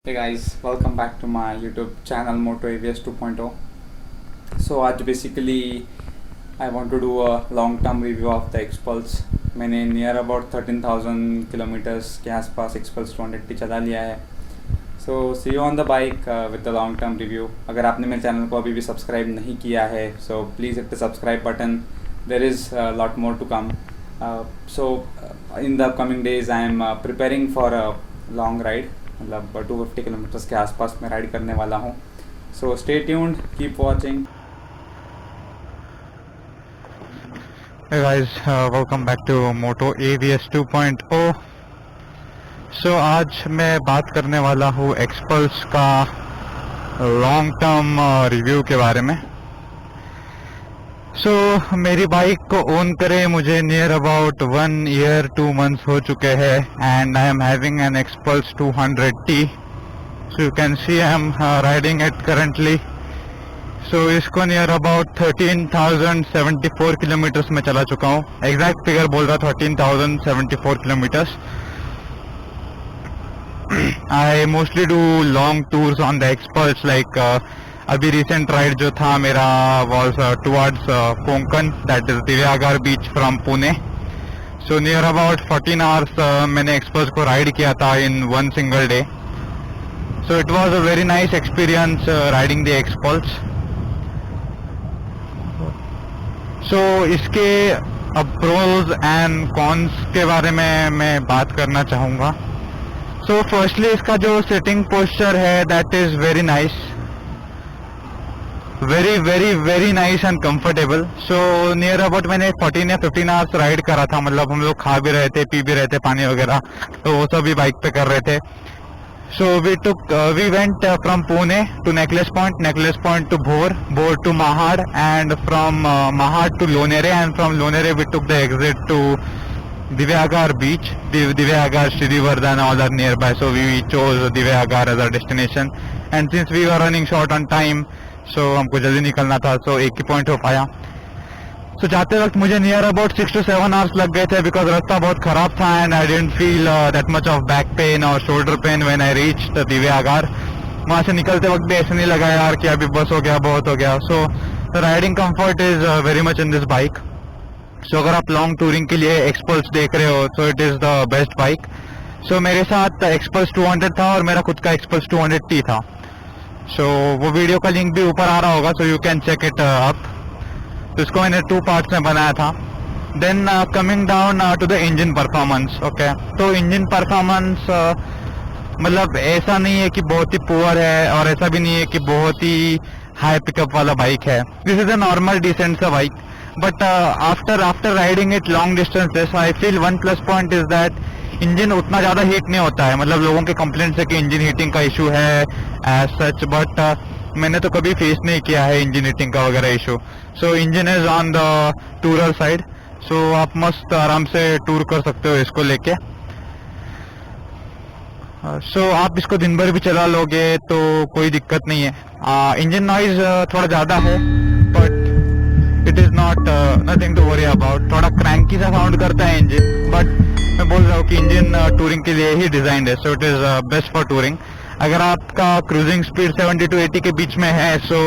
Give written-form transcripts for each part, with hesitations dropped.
Hey guys, welcome back to my YouTube channel Moto AVS 2.0. So आज basically I want to do a long term review of the Xpulse. मैंने near about 13,000 kilometres के आसपास Xpulse 200T चला लिया है. So see you on the bike with the long term review. अगर आपने मेरे चैनल को अभी भी सब्सक्राइब नहीं किया है so please hit the subscribe button. There is a lot more to come. In the upcoming days I am preparing for a long ride. मतलब 250 किलोमीटर्स के आसपास मैं राइड करने वाला हूँ. So stay tuned, keep watching. Hey guys, welcome back to Moto AVS 2.0. So आज मैं बात करने वाला हूँ Xpulse का लॉन्ग टर्म रिव्यू के बारे में. So मेरी बाइक को ओन करे मुझे नियर अबाउट 1 year 2 months हो चुके हैं and I am having an Xpulse 200T. So you can see I am riding it currently. So इसको नियर अबाउट 13,074 किलोमीटर्स में चला चुका हूँ. एग्जैक्ट फिगर बोल रहा 13,074 kilometres. I mostly do long tours on the Xpulse like अभी recent ride जो था मेरा was towards Konkan, that is Diveagar beach from Pune. So near about 14 hours मैंने Xpulse को राइड किया था in one single day. So it was a very nice experience riding the Xpulse. So इसके अब प्रोज एंड कॉन्स के बारे में मैं बात करना चाहूँगा. सो फर्स्टली इसका जो सिटिंग पोस्चर है that is very nice, very nice and comfortable. So near about मैंने 14 या 15 आवर्स राइड करा था. मतलब हम लोग खा भी रहे थे, पी भी रहे थे, पानी वगैरह, तो वो सब भी बाइक पे कर रहे थे. So we went from Pune to necklace point to Bhor to Mahad, and from Mahad to Lonere, and from Lonere we took the exit to Diveagar beach. Diveagar, Shrivardhan, all are nearby. So we chose Diveagar as a destination. And since we were running short on time, so हमको जल्दी निकलना था, सो एक ही point हो पाया. सो जाते वक्त मुझे नियर अबाउट 6 to 7 आवर्स लग गए थे बिकॉज रास्ता बहुत खराब था and I didn't feel that much of back pain और shoulder pain when I reached Diveagar. वहाँ से निकलते वक्त भी ऐसे नहीं लगा यार कि अभी बस हो गया, बहुत हो गया. So the riding comfort is very much in this bike. So अगर आप लॉन्ग टूरिंग के लिए Xpulse देख रहे हो so it is the best bike. So मेरे साथ Xpulse 200 था और मेरा खुद का Xpulse 200T था. सो वो वीडियो का लिंक भी ऊपर आ रहा होगा, so you can check it up. तो इसको मैंने 2 पार्ट्स में बनाया था. Then coming down to the engine performance. Okay, तो इंजन परफॉर्मेंस मतलब ऐसा नहीं है कि बहुत ही पुअर है और ऐसा भी नहीं है कि बहुत ही हाई पिकअप वाला बाइक है. This is a normal decent सा bike. But after riding it long distances I feel one plus point is that engine उतना ज़्यादा हीट नहीं होता है. मतलब लोगों के कंप्लेंट्स है कि इंजन हीटिंग का इशू है एज सच, बट मैंने तो कभी फेस नहीं किया है इंजन हीटिंग का वगैरह issue. So engine is on the tourer side. So आप मस्त आराम से टूर कर सकते हो इसको लेके. सो आप इसको दिन भर भी चला लोगे तो कोई दिक्कत नहीं है. इंजन नॉइज थोड़ा ज़्यादा है but it is not nothing to worry about. थोड़ा क्रैंकी सा साउंड करता है इंजन, बट मैं बोल रहा हूँ कि इंजन टूरिंग के लिए ही डिजाइंड है. सो it is best for touring. अगर आपका क्रूजिंग स्पीड 70 to 80 के बीच में है so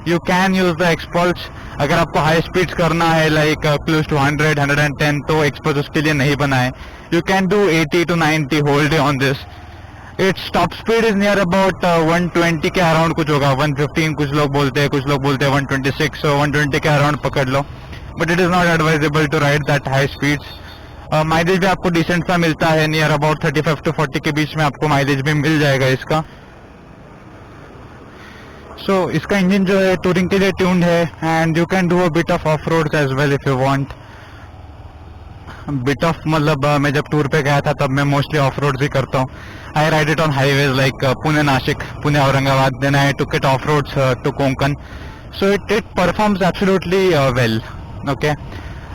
you can use the Xpulse. अगर आपको हाई स्पीड्स करना है लाइक क्लोज टू 100, 110 तो Xpulse उसके लिए नहीं बना है. You can do 80 to 90 whole day on this. Its top speed is near about 120 के अराउंड कुछ होगा, 115 कुछ लोग बोलते हैं, कुछ लोग बोलते हैं 126. सो 120 के अराउंड पकड़ लो. But it is not advisable to ride that high speeds. Mileage भी आपको डिसेंट सा मिलता है, नियर अबाउट 35 to 40 के बीच में आपको माइलेज भी मिल जाएगा इसका. सो इसका इंजन जो है टूरिंग के लिए ट्यून्ड है and you can do a bit of off road as well if you want. Bit of मतलब मैं जब टूर पे गया था तब मैं मोस्टली ऑफ रोड ही करता हूँ. I ride it on highways like Pune Nashik, Pune Aurangabad. Then I took it off roads to Konkan. So it performs absolutely well. Okay,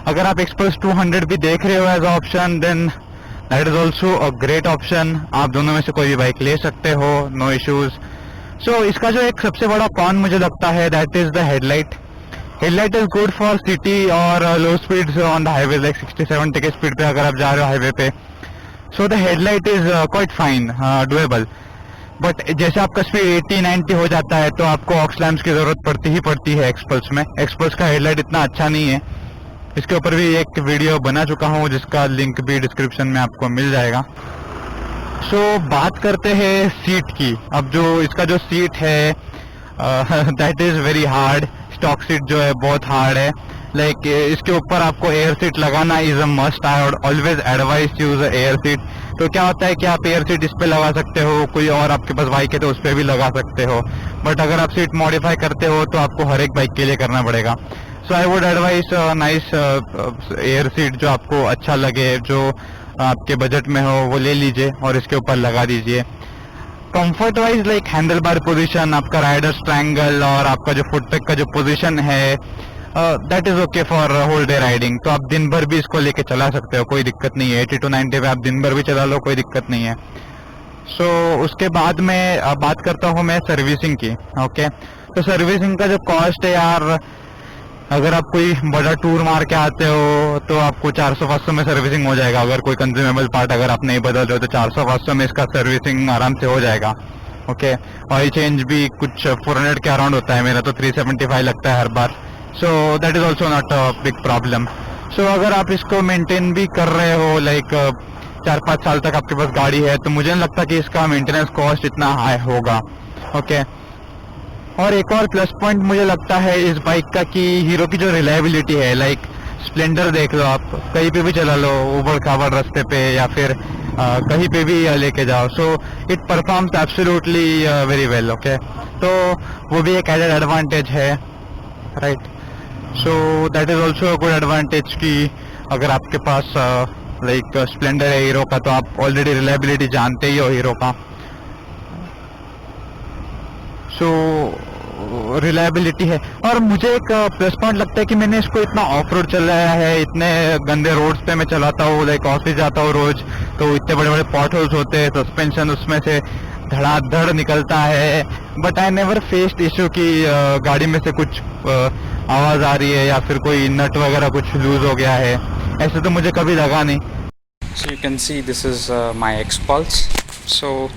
अगर आप Xpulse 200 भी देख रहे हो as option then that is also a great option. आप दोनों में से कोई भी बाइक ले सकते हो, नो इश्यूज. सो इसका जो एक सबसे बड़ा कॉन मुझे लगता है that is the headlight. Headlight is good for city और low speeds on the highway like 60-70 के स्पीड पे अगर आप जा रहे हो हाईवे पे. So the headlight is quite fine, doable. But जैसे आपका स्पीड 80-90 हो जाता है तो आपको ऑक्स लैम्प्स की ज़रूरत पड़ती है एक्सपल्स में। एक्सपल्स का हेडलाइट इतना अच्छा नहीं है। इसके ऊपर भी एक वीडियो बना चुका हूँ जिसका लिंक भी डिस्क्रिप्शन में आपको मिल जाएगा। सो बात करते हैं सीट की। अब जो इसका जो सीट है that is very hard. Stock seat जो है बहुत हार्ड है। लाइक इसके ऊपर आपको एयर सीट लगाना is a must. I would always advice use air seat. तो क्या होता है कि आप एयर सीट इस पे लगा सकते हो, कोई और आपके पास बाइक है तो उस पर भी लगा सकते हो, बट अगर आप सीट मॉडिफाई करते हो तो आपको हर एक बाइक के लिए करना पड़ेगा। So I would advise nice air seat जो आपको अच्छा लगे, जो आपके बजट में हो वो ले लीजिए और इसके ऊपर लगा दीजिए। Comfort wise like handle bar position, आपका राइडर्स ट्रायंगल और आपका जो फुट पेग का जो पोजिशन है that is okay for whole day riding. तो आप दिन भर भी इसको लेके चला सकते हो, कोई दिक्कत नहीं है। 80-90 पे आप दिन भर भी चला लो, कोई दिक्कत नहीं है। सो उसके बाद में बात करता हूँ मैं सर्विसिंग की। ओके, तो सर्विसिंग का जो कॉस्ट है यार, अगर आप कोई बड़ा टूर मार के आते हो तो आपको 400-500 में सर्विसिंग हो जाएगा। अगर कोई कंज्यूमेबल पार्ट अगर आप नहीं बदल रहे हो तो 400-500 में इसका सर्विसिंग आराम से हो जाएगा। ओके, ऑयल चेंज भी कुछ 400 के अराउंड होता है, मेरा तो 375 लगता है हर बार। So that is also not a big problem. So अगर आप इसको मेंटेन भी कर रहे हो लाइक 4-5 साल तक आपके पास गाड़ी है तो मुझे नहीं लगता कि इसका मेंटेनेंस कॉस्ट इतना हाई होगा। ओके, और एक और प्लस पॉइंट मुझे लगता है इस बाइक का कि हीरो की जो रिलायबिलिटी है, लाइक स्प्लेंडर देख लो आप, कहीं पे भी चला लो, ऊबड़ खाबड़ रास्ते पे या फिर कहीं पे भी लेके जाओ, सो it performs absolutely very well. Okay, तो वो भी एक एडेड एडवांटेज है, right. So that is also a good advantage कि अगर आपके पास लाइक स्प्लेंडर है हीरो का तो आप ऑलरेडी रिलायबिलिटी जानते ही हो हीरो का। सो रिलायबिलिटी है। और मुझे एक प्लस पॉइंट लगता है कि मैंने इसको इतना ऑफ रोड चलाया है, इतने गंदे रोड्स पे मैं चलाता हूँ, लाइक ऑफिस जाता हूँ रोज, तो इतने बड़े बड़े पॉट होल्स होते हैं, सस्पेंशन उसमें से धड़ाधड़ निकलता है, but I never faced issue कि गाड़ी में से कुछ आवाज़ आ रही है या फिर कोई नट वगैरह कुछ लूज हो गया है, ऐसे तो मुझे कभी लगा नहीं। So you can see this is my Xpulse. So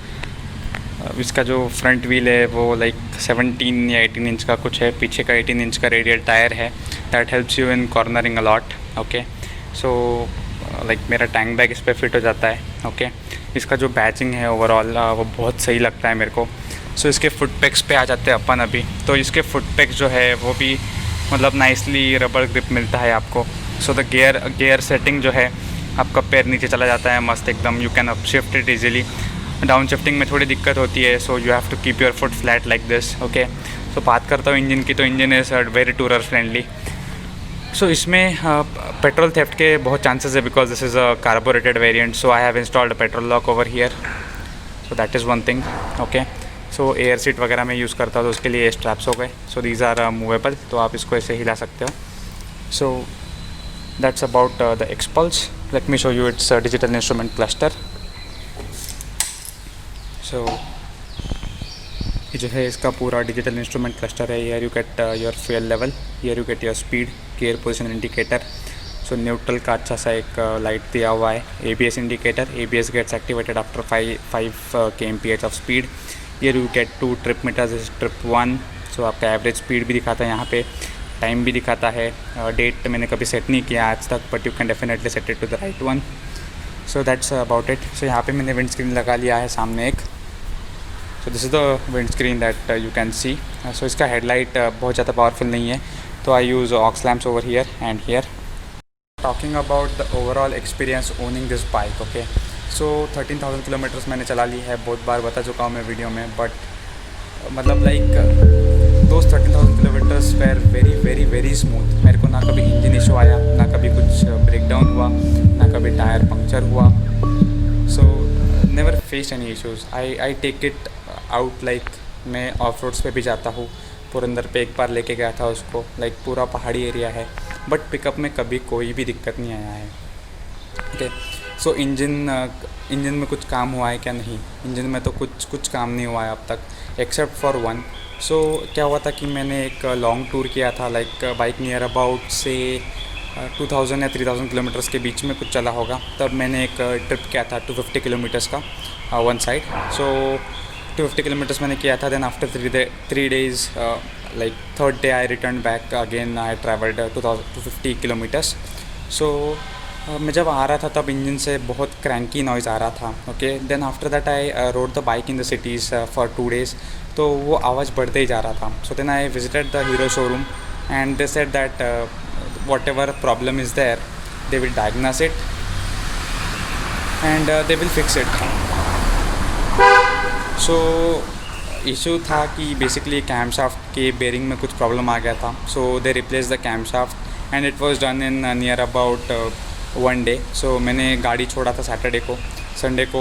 इसका जो फ्रंट व्हील है वो लाइक 17 या 18 इंच का कुछ है, पीछे का 18 इंच का रेडियल टायर है, that helps you in cornering a lot. Okay, so like मेरा टैंक बैग इस पर फिट हो जाता है। ओके, इसका जो बैचिंग है ओवरऑल वो बहुत सही लगता है मेरे को। सो इसके फुट पैक्स पे आ जाते हैं अपन अभी। तो इसके फुट पैक्स जो है वो भी मतलब नाइसली रबर ग्रिप मिलता है आपको। सो द गियर सेटिंग जो है, आपका पैर नीचे चला जाता है मस्त एकदम, you can up shift it easily. Down shifting में थोड़ी दिक्कत होती है, so you have to keep your foot flat like this. Okay, so बात करता हूँ इंजन की, तो engine is very tourer friendly. So इसमें पेट्रोल थेफ्ट के बहुत चांसेस है because this is a carburetted variant. So I have installed a petrol lock over here, so that is one thing. Okay, so air seat वगैरह में use करता हूँ तो उसके लिए स्ट्रैप्स हो गए, सो दीज आर मूवेबल, तो आप इसको ऐसे हिला सकते हो। So that's about the Xpulse. Let me show you its digital instrument cluster. So ये जो है इसका पूरा डिजिटल इंस्ट्रूमेंट क्लस्टर है। Here you get your fuel level, here you get your speed, gear position indicator. So neutral का अच्छा सा एक लाइट दिया हुआ है, ABS indicator, ABS gets activated after 5 kmph of speed. Here you get 2 trip meters, is trip 1। सो आपका average speed भी दिखाता है यहाँ पे, टाइम भी दिखाता है। डेट मैंने कभी सेट नहीं किया आज तक, but you can definitely set it to the right one. So that's about it. So यहाँ पे मैंने विंड स्क्रीन लगा लिया है सामने एक। So this is the wind screen that you can see. So इसका हेडलाइट बहुत ज़्यादा पावरफुल नहीं है, तो I use aux lamps over here and here. Talking about the overall experience owning this bike. Okay, so 13,000 kilometres मैंने चला ली है, बहुत बार बता चुका हूँ मैं वीडियो में, बट मतलब लाइक दोस्त 13,000 kilometres were very very very smooth. मेरे को ना कभी इंजन इशू आया, ना कभी कुछ ब्रेकडाउन हुआ, ना कभी टायर पंक्चर हुआ। So never faced any issues. I take it out, like मैं ऑफ रोड्स पे भी जाता हूँ। पुरंदर पे एक बार लेके गया था उसको, लाइक पूरा पहाड़ी एरिया है, बट पिकअप में कभी कोई भी दिक्कत नहीं आया है। ओके, सो इंजन में कुछ काम हुआ है क्या? नहीं, इंजन में तो कुछ काम नहीं हुआ है अब तक, एक्सेप्ट फॉर वन। सो क्या हुआ था कि मैंने एक लॉन्ग टूर किया था, लाइक बाइक नियर अबाउट से 2000 या 3000 किलोमीटर्स के बीच में कुछ चला होगा। तब मैंने एक ट्रिप किया था 250 किलोमीटर्स का वन साइड। सो 50 kilometers मैंने किया था. Then after 3 days, like third day I returned back again. I traveled 250 kilometers. So मैं जब आ रहा था तब इंजन से बहुत क्रैंकी नॉइज़ आ रहा था. Okay, then after that I rode the bike in the cities for 2 days. तो वो आवाज़ बढ़ते ही जा रहा था. So then I visited the Hero showroom and they said that whatever problem is there they will diagnose it and they will fix it. So issue था कि basically cam shaft के बेरिंग में कुछ problem आ गया था. So they replace the cam shaft and it was done in near about 1 day. So मैंने गाड़ी छोड़ा था सैटरडे को. संडे को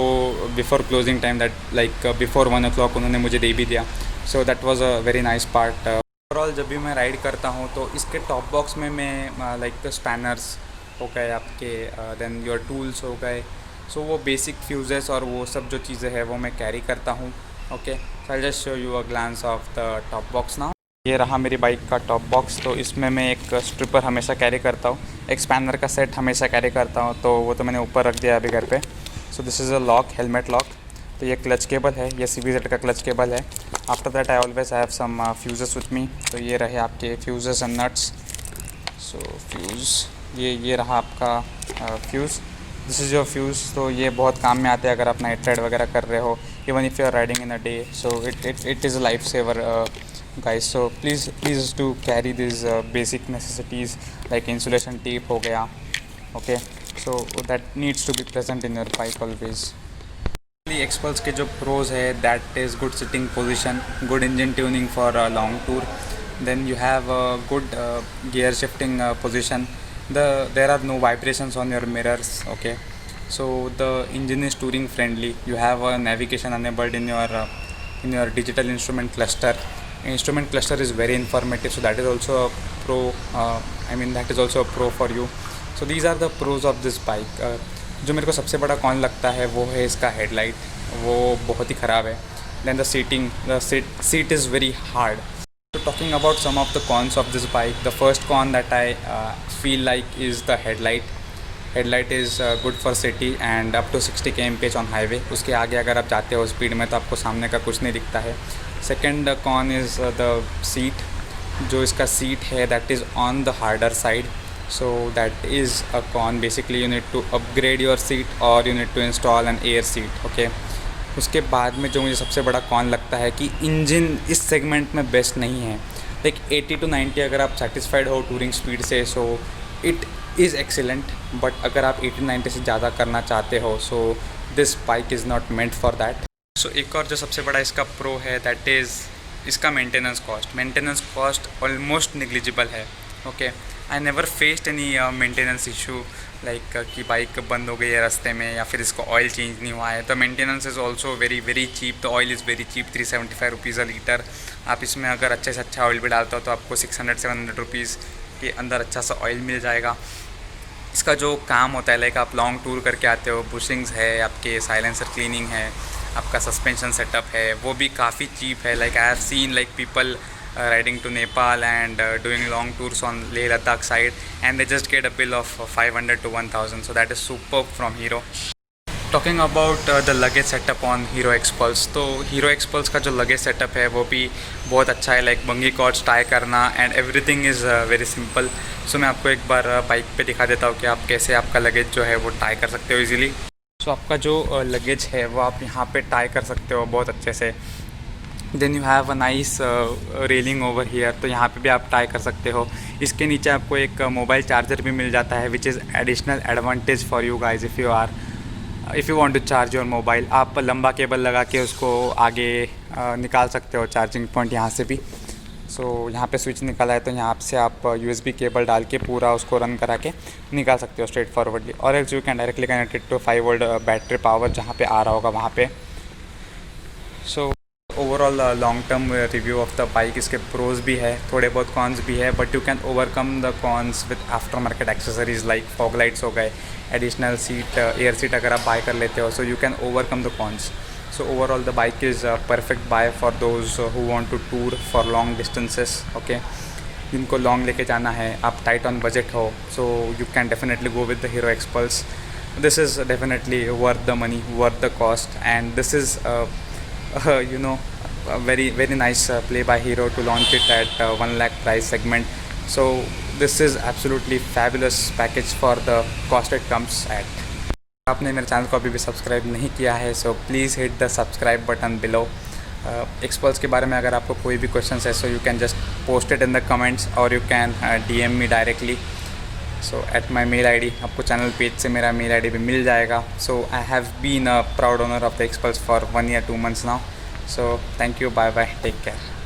before closing time, that like before 1 o'clock उन्होंने मुझे दे भी दिया. So that was a very nice part. Overall जब भी मैं राइड करता हूँ तो इसके टॉप बॉक्स में मैं लाइक स्पैनर्स हो गए आपके, देन योर टूल्स हो गए. सो वो बेसिक फ्यूजेस और वो सब जो चीज़ें हैं वो मैं कैरी करता हूँ. Okay, so I just show you a glance of the top box now. ये रहा मेरी बाइक का टॉप बॉक्स. तो इसमें मैं एक स्ट्रिपर हमेशा कैरी करता हूँ, एक स्पैनर का सेट हमेशा कैरी करता हूँ. तो वो तो मैंने ऊपर रख दिया अभी घर पे. So this is a lock, helmet lock. तो ये क्लच केबल है, ये CVZ का क्लच केबल है. After that I always have some fuses with me. तो ये रहे आपके fuses and nuts. So fuse, ये रहा आपका fuse. This is your fuse. तो ये बहुत काम में आते हैं अगर आप नाइट राइड वगैरह कर रहे हो, even if you are riding in a day. So it is a life saver guys. So please do carry these basic necessities like insulation tape हो गया. Okay, so that needs to be present in your bike always. Xpulse के जो pros है, that is good sitting position, good engine tuning for a long tour. Then you have a good gear shifting position. There are no vibrations on your mirrors. Okay, so the engine is touring friendly. You have a navigation enabled in your digital instrument cluster. Instrument cluster is very informative, so that is also a pro. That is also a pro for you. So these are the pros of this bike. जो मेरे को सबसे बड़ा cone लगता है वो है इसका हेडलाइट, वो बहुत ही ख़राब है. Then the seat is very hard. So talking about some of the cons of this bike, the first con that I feel like is the headlight. Headlight is good for city and up to 60 km/h on highway. उसके आगे अगर आप जाते हो speed में तो आपको सामने का कुछ नहीं दिखता है. Second con is the seat. जो इसका सीट है that is on the harder side. So that is a con. Basically you need to upgrade your seat और you need to install an air seat. Okay, उसके बाद में जो मुझे सबसे बड़ा कॉन लगता है कि इंजन इस सेगमेंट में बेस्ट नहीं है. लाइक 80 to 90 अगर आप सेटिस्फाइड हो टूरिंग स्पीड से, so it is excellent. But अगर आप 80-90 से ज़्यादा करना चाहते हो, so this bike is not meant for that. So एक और जो सबसे बड़ा इसका प्रो है दैट इज़ इसका मेंटेनेंस कॉस्ट ऑलमोस्ट निग्लिजिबल है. Okay, I never faced any maintenance issue like कि बाइक बंद हो गई है रास्ते में या फिर इसको ऑयल चेंज नहीं हुआ है. तो maintenance is also very very cheap. The oil is very cheap, 375 rupees a litre. आप इसमें अगर अच्छे से अच्छा ऑयल भी डालते हो तो आपको 600-700 रुपीज़ के अंदर अच्छा सा ऑयल मिल जाएगा. इसका जो काम होता है, लाइक आप लॉन्ग टूर करके आते हो, बुशिंग्स है, आपके साइलेंसर क्लीनिंग है, आपका सस्पेंशन सेटअप है, वो भी काफ़ी चीप है. Like I have seen like people riding to Nepal and doing long tours on Leh Ladakh side and they just get a bill of 500 to 1000. So that is superb from Hero. Talking about the luggage setup on Hero Xpulse. तो Hero Xpulse का जो luggage setup है वो भी बहुत अच्छा है. Like bungee cords tie करना and everything is very simple. So मैं आपको एक बार बाइक पे दिखा देता हूँ कि आप कैसे आपका लगेज जो है वो टाई कर सकते हो इजीली. सो आपका जो लगेज है वो आप यहाँ पे टाई कर सकते हो बहुत अच्छे से. Then you have a nice railing over here. तो यहाँ पे भी आप टाई कर सकते हो. इसके नीचे आपको एक मोबाइल चार्जर भी मिल जाता है which is additional advantage for you guys. If you want to charge your mobile, आप लंबा केबल लगा के उसको आगे निकाल सकते हो चार्जिंग पॉइंट यहाँ से भी. सो यहाँ पे स्विच निकाला है तो यहाँ से आप USB केबल डाल के पूरा उसको रन करा के निकाल सकते हो स्ट्रेट फॉरवर्डली. और else you can directly connected to 5 volt battery power जहाँ पे आ रहा होगा वहाँ पे. So overall long term review of the bike. इसके प्रोज भी है, थोड़े बहुत कॉन्स भी है, but you can overcome the cons with after market accessories like fog lights हो गए, एडिशनल सीट, एयर सीट अगर आप बाय कर लेते हो. सो you can overcome the cons. So overall the bike is a perfect buy for those who want to tour for long distances. Okay, जिनको long लेके जाना है, आप टाइट ऑन बजट हो, so you can definitely go with the Hero Xpulse. This is definitely worth the money, worth the cost, and this is you know, a very nice play by Hero to launch it at 1 lakh price segment. So this is absolutely fabulous package for the cost it comes at. आपने मेरे channel को अभी भी subscribe नहीं किया है so please hit the subscribe button below. Xpulse के बारे में अगर आपको कोई भी क्वेश्चन है so you can just post it in the comments और you can DM me directly. So at my mail ID, आपको चैनल पेज से मेरा मेल ID भी मिल जाएगा. So I have been a proud owner of the Xpulse for 1 year 2 months नाउ. So thank you, bye bye, take care.